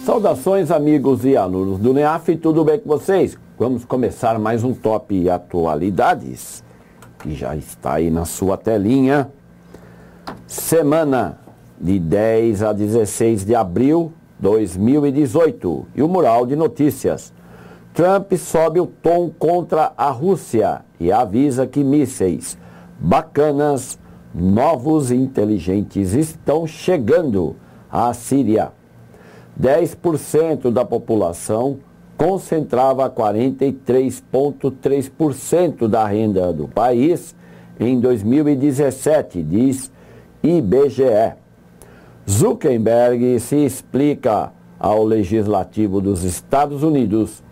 Saudações, amigos e alunos do NEAF, tudo bem com vocês? Vamos começar mais um Top Atualidades, que já está aí na sua telinha. Semana de 10 a 16 de abril de 2018. E o mural de notícias. Trump sobe o tom contra a Rússia e avisa que mísseis bacanas, novos e inteligentes estão chegando à Síria. 10% da população concentrava 43,3% da renda do país em 2017, diz IBGE. Zuckerberg se explica ao Legislativo dos Estados Unidos.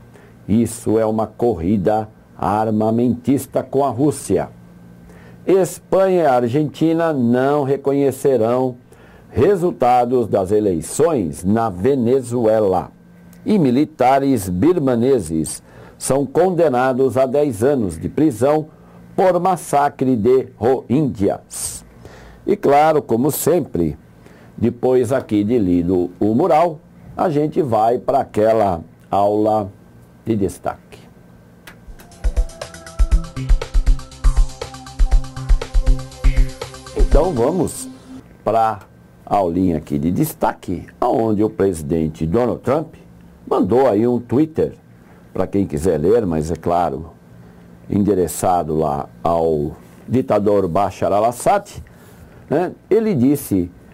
Isso é uma corrida armamentista com a Rússia. Espanha e Argentina não reconhecerão resultados das eleições na Venezuela. E militares birmaneses são condenados a 10 anos de prisão por massacre de Rohingyas. E claro, como sempre, depois aqui de lido o mural, a gente vai para aquela aula de destaque. Então vamos para a aulinha aqui de destaque, onde o presidente Donald Trump mandou aí um Twitter, para quem quiser ler, mas é claro, endereçado lá ao ditador Bashar al-Assad, né? Ele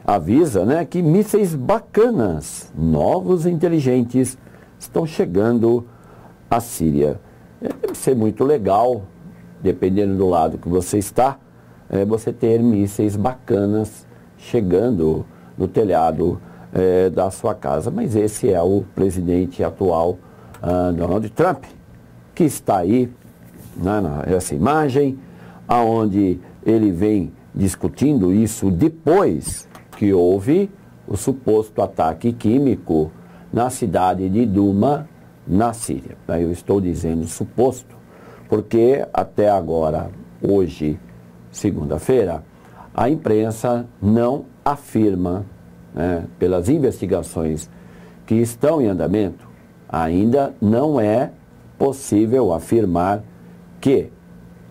avisa, né, que mísseis bacanas, novos e inteligentes, estão chegando à Síria. Deve ser muito legal, dependendo do lado que você está, você ter mísseis bacanas chegando no telhado da sua casa. Mas esse é o presidente atual, Donald Trump, que está aí, nessa imagem, aonde ele vem discutindo isso depois que houve o suposto ataque químico na cidade de Douma, na Síria. Eu estou dizendo suposto, porque até agora, hoje, segunda-feira, a imprensa não afirma, pelas investigações que estão em andamento, ainda não é possível afirmar que,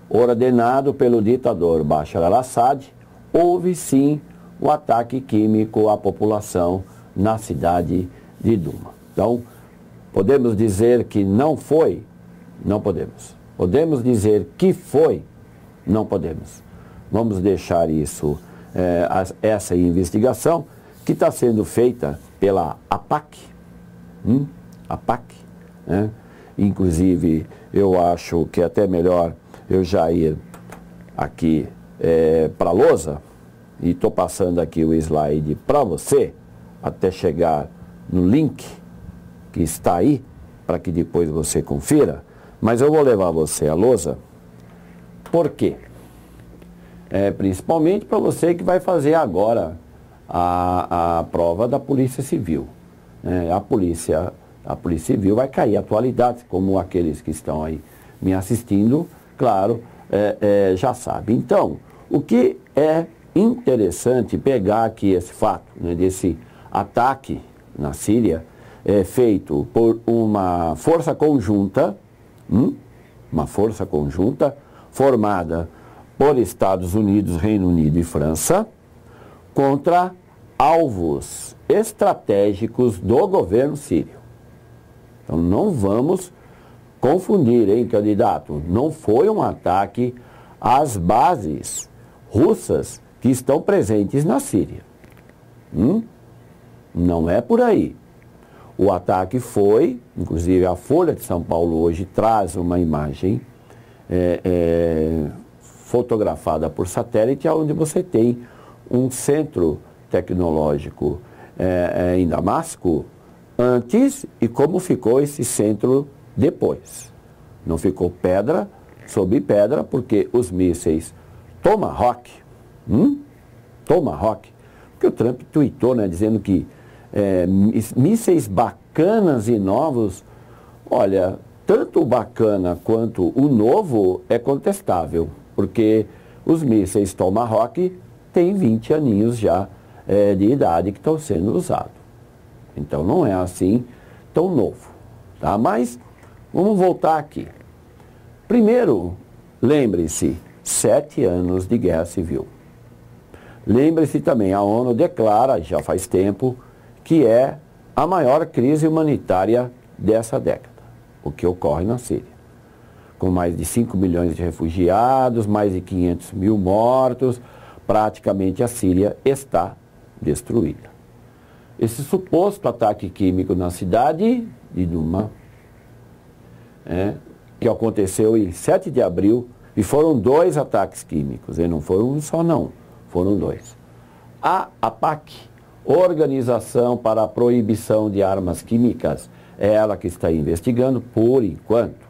ordenado pelo ditador Bashar al-Assad, houve sim o ataque químico à população na cidade de Douma. Então, podemos dizer que não foi? Não podemos. Podemos dizer que foi? Não podemos. Vamos deixar isso, essa investigação, que está sendo feita pela APAC. APAC, né? Inclusive, eu acho que é até melhor eu já ir aqui para a lousa, e estou passando aqui o slide para você, até chegar no link que está aí, para que depois você confira, mas eu vou levar você à lousa. Por quê? Principalmente para você que vai fazer agora a prova da Polícia Civil. A Polícia Civil vai cair atualidades, como aqueles que estão aí me assistindo, claro, já sabem. Então, o que é interessante pegar aqui esse fato, desse ataque na Síria, feito por uma força conjunta, formada por Estados Unidos, Reino Unido e França, contra alvos estratégicos do governo sírio. Então não vamos confundir, hein, candidato? Não foi um ataque às bases russas que estão presentes na Síria. Não é por aí. O ataque foi, inclusive a Folha de São Paulo hoje traz uma imagem fotografada por satélite, onde você tem um centro tecnológico em Damasco antes e como ficou esse centro depois. Não ficou pedra sobre pedra, porque os mísseis Tomahawk, porque o Trump tweetou, dizendo que mísseis bacanas e novos, olha, tanto o bacana quanto o novo é contestável, porque os mísseis Tomahawk têm 20 aninhos já de idade que estão sendo usados. Então não é assim tão novo, tá? Mas vamos voltar aqui. Primeiro, lembre-se, 7 anos de guerra civil. Lembre-se também, a ONU declara, já faz tempo, que é a maior crise humanitária dessa década, o que ocorre na Síria. Com mais de 5 milhões de refugiados, mais de 500 mil mortos, praticamente a Síria está destruída. Esse suposto ataque químico na cidade de Douma, que aconteceu em 7 de abril, e foram 2 ataques químicos, e não foram um só não, foram 2. A APAC, Organização para a Proibição de Armas Químicas, é ela que está investigando por enquanto.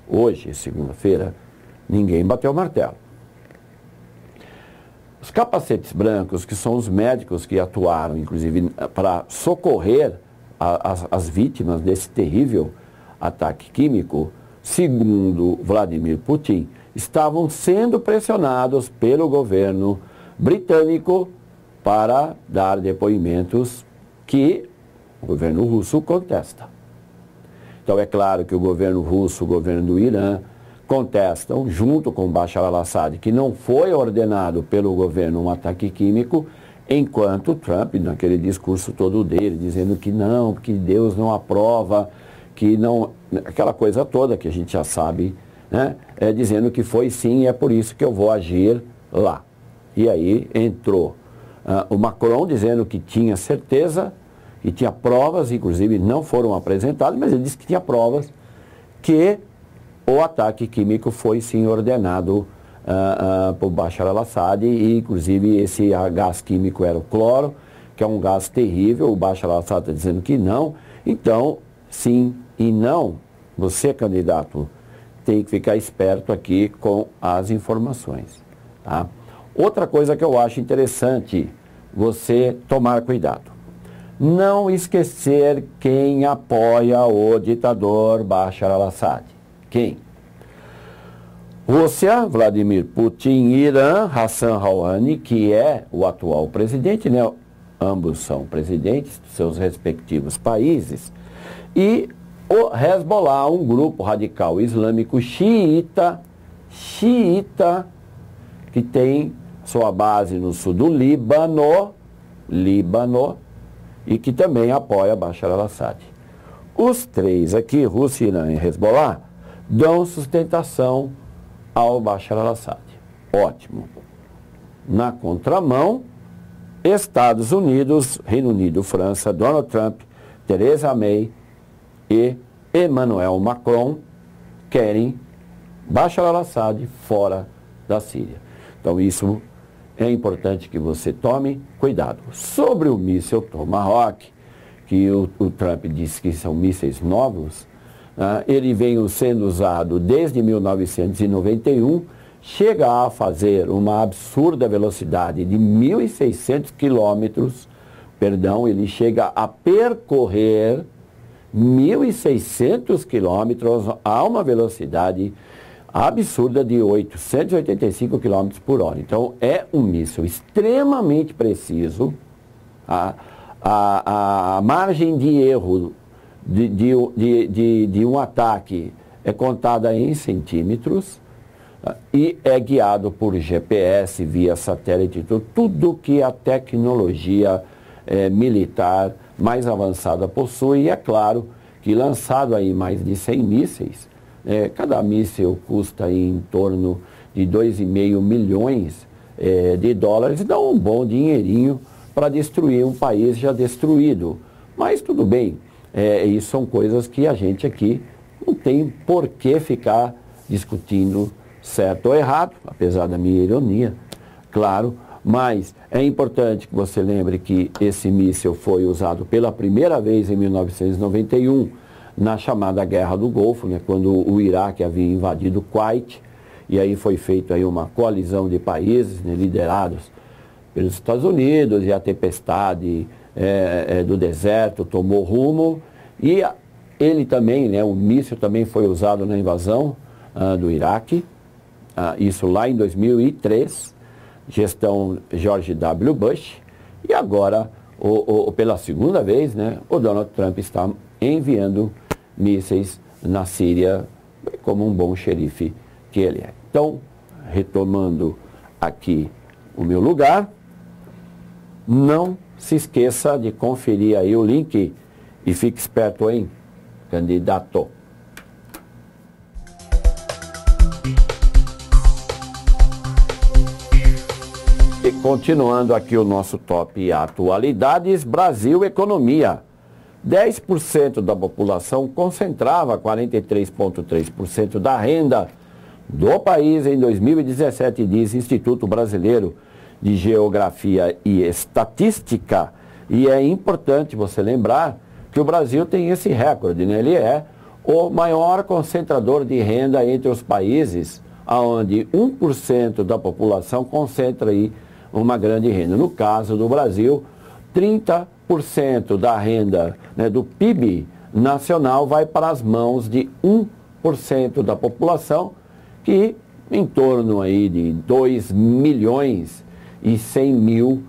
Hoje, segunda-feira, ninguém bateu o martelo. Os capacetes brancos, que são os médicos que atuaram, inclusive, para socorrer as vítimas desse terrível ataque químico, segundo Vladimir Putin, estavam sendo pressionados pelo governo britânico para dar depoimentos que o governo russo contesta. Então é claro que o governo russo, o governo do Irã, contestam, junto com Bashar al-Assad, que não foi ordenado pelo governo um ataque químico, enquanto Trump, naquele discurso todo dele, dizendo que não, que Deus não aprova, que não... aquela coisa toda que a gente já sabe, né? Dizendo que foi sim e é por isso que eu vou agir lá. E aí entrou o Macron dizendo que tinha certeza e tinha provas, inclusive não foram apresentadas, mas ele disse que tinha provas que o ataque químico foi sim ordenado por Bashar al-Assad e inclusive esse gás químico era o cloro, que é um gás terrível. O Bashar al-Assad está dizendo que não. Então, sim e não, você, candidato, tem que ficar esperto aqui com as informações, tá? Outra coisa que eu acho interessante você tomar cuidado. Não esquecer quem apoia o ditador Bashar al-Assad. Quem? Rússia, Vladimir Putin, Irã, Hassan Rouhani, que é o atual presidente, né? Ambos são presidentes dos seus respectivos países, e o Hezbollah, um grupo radical islâmico xiita, que tem sua base no sul do Líbano, e que também apoia Bashar al-Assad. Os 3 aqui, Rússia, Irã e Hezbollah, dão sustentação ao Bashar al-Assad. Ótimo. Na contramão, Estados Unidos, Reino Unido, França, Donald Trump, Theresa May e Emmanuel Macron querem Bashar al-Assad fora da Síria. Então isso é importante que você tome cuidado. Sobre o míssil Tomahawk, que o Trump disse que são mísseis novos, ele vem sendo usado desde 1991, chega a fazer uma absurda velocidade de 1.600 quilômetros, ele chega a percorrer 1.600 quilômetros a uma velocidade absurda de 885 km por hora. Então, é um míssil extremamente preciso. A margem de erro de um ataque é contada em centímetros e é guiado por GPS, via satélite, tudo que a tecnologia militar mais avançada possui. E é claro que lançado aí mais de 100 mísseis, cada míssil custa aí em torno de 2,5 milhões de dólares, dá um bom dinheirinho para destruir um país já destruído. Mas tudo bem, isso são coisas que a gente aqui não tem por que ficar discutindo certo ou errado, apesar da minha ironia, claro. Mas é importante que você lembre que esse míssil foi usado pela primeira vez em 1991, na chamada Guerra do Golfo, né, quando o Iraque havia invadido o Kuwait, e aí foi feita aí uma coalizão de países, né, liderados pelos Estados Unidos, e a tempestade do deserto tomou rumo, e ele também, né, o míssil também foi usado na invasão do Iraque, isso lá em 2003, gestão George W. Bush, e agora pela segunda vez, né, o Donald Trump está enviando mísseis na Síria como um bom xerife que ele é. Então, retomando aqui o meu lugar, não se esqueça de conferir aí o link e fique esperto, hein, candidato. E continuando aqui o nosso top atualidades, Brasil Economia. 10% da população concentrava 43,3% da renda do país em 2017, diz Instituto Brasileiro de Geografia e Estatística. E é importante você lembrar que o Brasil tem esse recorde, né? Ele é o maior concentrador de renda entre os países, onde 1% da população concentra aí uma grande renda. No caso do Brasil, 30% da renda, né, do PIB nacional vai para as mãos de 1% da população, que em torno aí de 2.100.000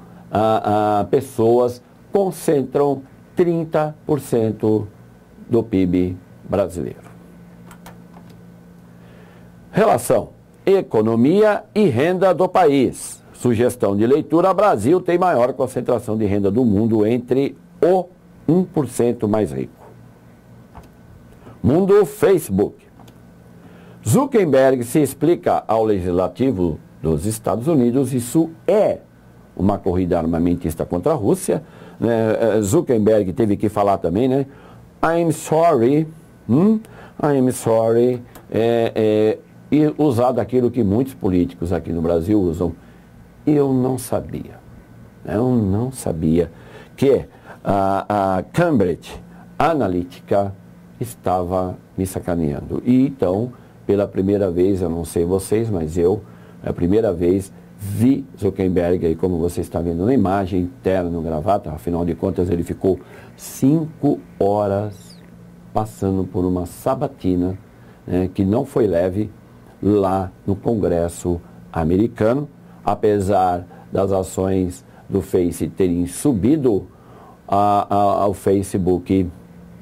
pessoas concentram 30% do PIB brasileiro. Relação economia e renda do país. Sugestão de leitura: Brasil tem maior concentração de renda do mundo entre o 1% mais rico. Mundo Facebook. Zuckerberg se explica ao legislativo dos Estados Unidos. Isso é uma corrida armamentista contra a Rússia. Zuckerberg teve que falar também, né? I'm sorry. I'm sorry. E usar daquilo que muitos políticos aqui no Brasil usam. Eu não sabia que a Cambridge Analytica estava me sacaneando. E então, pela primeira vez, eu não sei vocês, mas eu, a primeira vez, vi Zuckerberg aí, como você está vendo na imagem, terno, gravata. Afinal de contas, ele ficou 5 horas passando por uma sabatina, né, que não foi leve, lá no Congresso americano. Apesar das ações do Face terem subido, o Facebook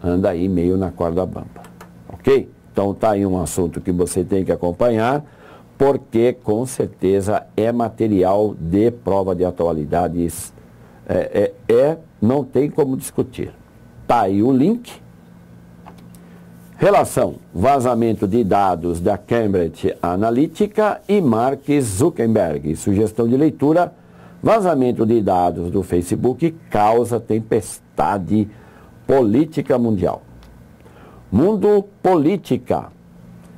anda aí meio na corda bamba, ok? Então tá aí um assunto que você tem que acompanhar, porque com certeza é material de prova de atualidades, não tem como discutir. Tá aí o link. Relação, vazamento de dados da Cambridge Analytica e Mark Zuckerberg. Sugestão de leitura: vazamento de dados do Facebook causa tempestade política mundial. Mundo Política.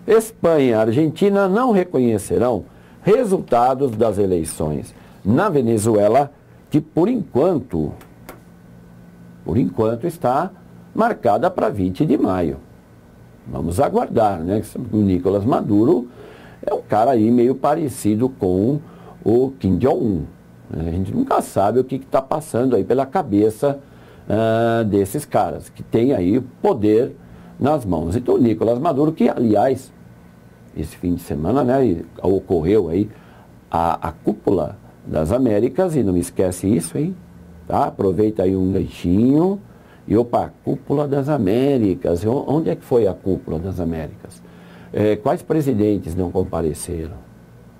Espanha e Argentina não reconhecerão resultados das eleições na Venezuela, que por enquanto está marcada para 20 de maio. Vamos aguardar, né? O Nicolás Maduro é um cara aí meio parecido com o Kim Jong-un. A gente nunca sabe o que está passando aí pela cabeça desses caras, que tem aí poder nas mãos. Então o Nicolás Maduro, que aliás, esse fim de semana, né, ocorreu aí a cúpula das Américas, e não me esquece isso, hein? Tá? Aproveita aí um ganchinho. E opa, Cúpula das Américas. Onde é que foi a Cúpula das Américas? Quais presidentes não compareceram?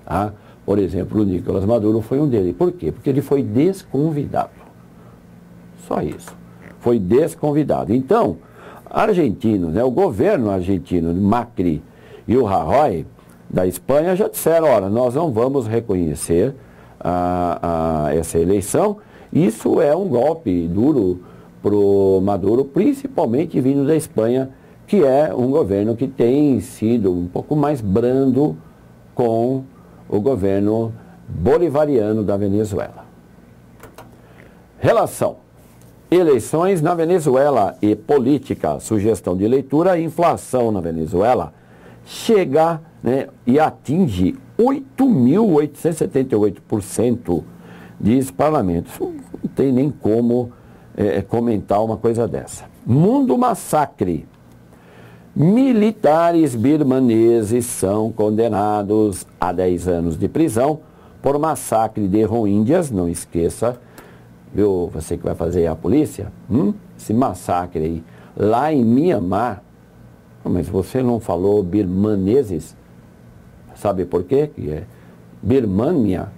Tá? Por exemplo, o Nicolás Maduro foi um deles. Por quê? Porque ele foi desconvidado. Só isso. Foi desconvidado. Então, argentinos, né, o governo argentino, Macri e o Rajoy, da Espanha, já disseram: olha, nós não vamos reconhecer essa eleição. Isso é um golpe duro para o Maduro, principalmente vindo da Espanha, que é um governo que tem sido um pouco mais brando com o governo bolivariano da Venezuela. Relação: eleições na Venezuela e política. Sugestão de leitura: inflação na Venezuela chega, né, e atinge 8.878%, diz parlamento. Não tem nem como comentar uma coisa dessa. Mundo Massacre. Militares birmaneses são condenados a 10 anos de prisão por massacre de rohingyas. Não esqueça, viu, você que vai fazer a polícia, esse massacre aí, lá em Mianmar, mas você não falou birmaneses, sabe por quê? Que é Birmania,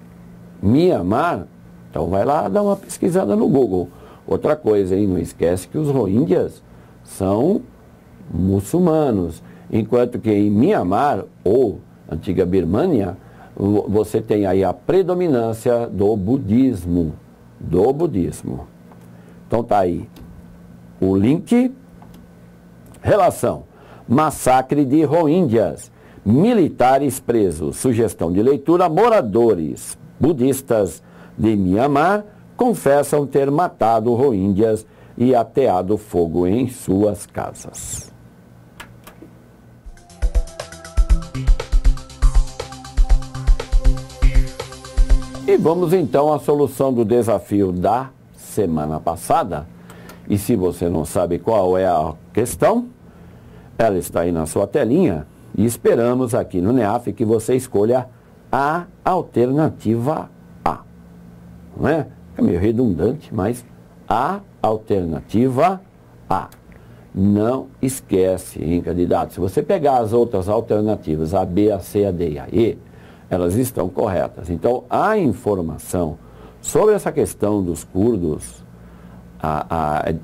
Mianmar, então vai lá dar uma pesquisada no Google. Outra coisa, hein, não esquece que os Rohingyas são muçulmanos, enquanto que em Mianmar, ou antiga Birmania, você tem aí a predominância do budismo. Então tá aí o link, relação, massacre de Rohingyas, militares presos, sugestão de leitura, moradores budistas de Mianmar confessam ter matado Rohingyas e ateado fogo em suas casas. E vamos então à solução do desafio da semana passada. E se você não sabe qual é a questão, ela está aí na sua telinha. E esperamos aqui no NEAF que você escolha a alternativa A. Não é? É meio redundante, mas a alternativa A. Não esquece, hein, candidato? Se você pegar as outras alternativas, a B, a C, a D e a E, elas estão corretas. Então, a informação sobre essa questão dos curdos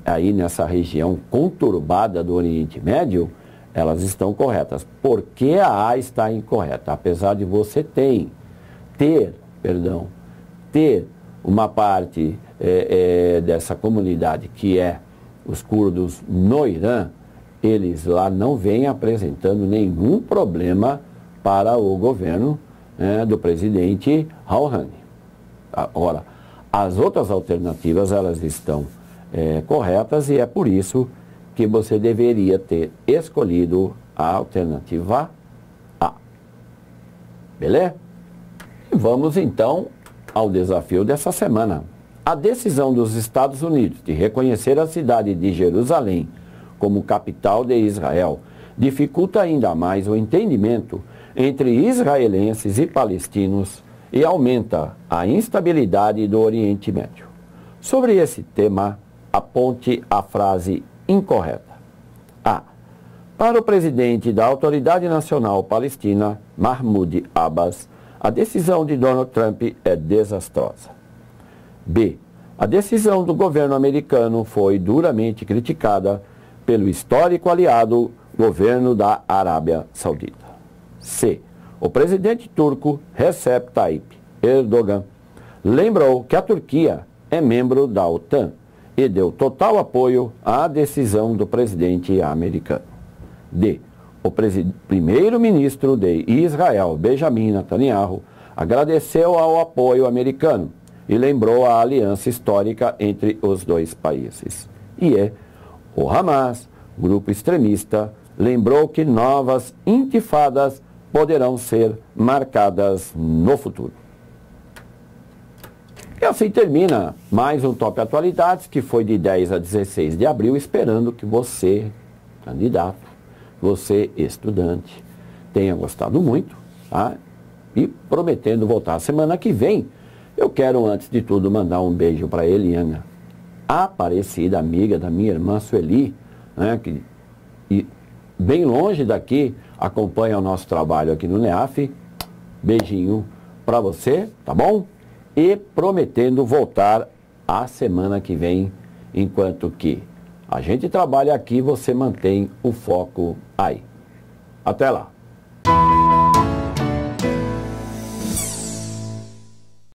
aí nessa região conturbada do Oriente Médio, elas estão corretas. Por que a A está incorreta? Apesar de você ter uma parte dessa comunidade que é os curdos no Irã, eles lá não vêm apresentando nenhum problema para o governo do presidente Rouhani. Ora, as outras alternativas, elas estão corretas e é por isso que você deveria ter escolhido a alternativa A. Beleza? E vamos então ao desafio dessa semana. A decisão dos Estados Unidos de reconhecer a cidade de Jerusalém como capital de Israel dificulta ainda mais o entendimento entre israelenses e palestinos e aumenta a instabilidade do Oriente Médio. Sobre esse tema, aponte a frase incorreta. A. Para o presidente da Autoridade Nacional Palestina, Mahmoud Abbas, a decisão de Donald Trump é desastrosa. B. A decisão do governo americano foi duramente criticada pelo histórico aliado governo da Arábia Saudita. C. O presidente turco Recep Tayyip Erdogan lembrou que a Turquia é membro da OTAN e deu total apoio à decisão do presidente americano. D. O primeiro-ministro de Israel, Benjamin Netanyahu, agradeceu ao apoio americano e lembrou a aliança histórica entre os dois países. E o Hamas, grupo extremista, lembrou que novas intifadas poderão ser marcadas no futuro. E assim termina mais um Top Atualidades, que foi de 10 a 16 de abril, esperando que você, candidato, você, estudante, tenha gostado muito, tá? E prometendo voltar semana que vem. Eu quero, antes de tudo, mandar um beijo para Eliana Aparecida, amiga da minha irmã Sueli, né, e bem longe daqui acompanha o nosso trabalho aqui no NEAF. Beijinho para você, tá bom? E prometendo voltar a semana que vem, enquanto que a gente trabalha aqui, você mantém o foco aí. Até lá!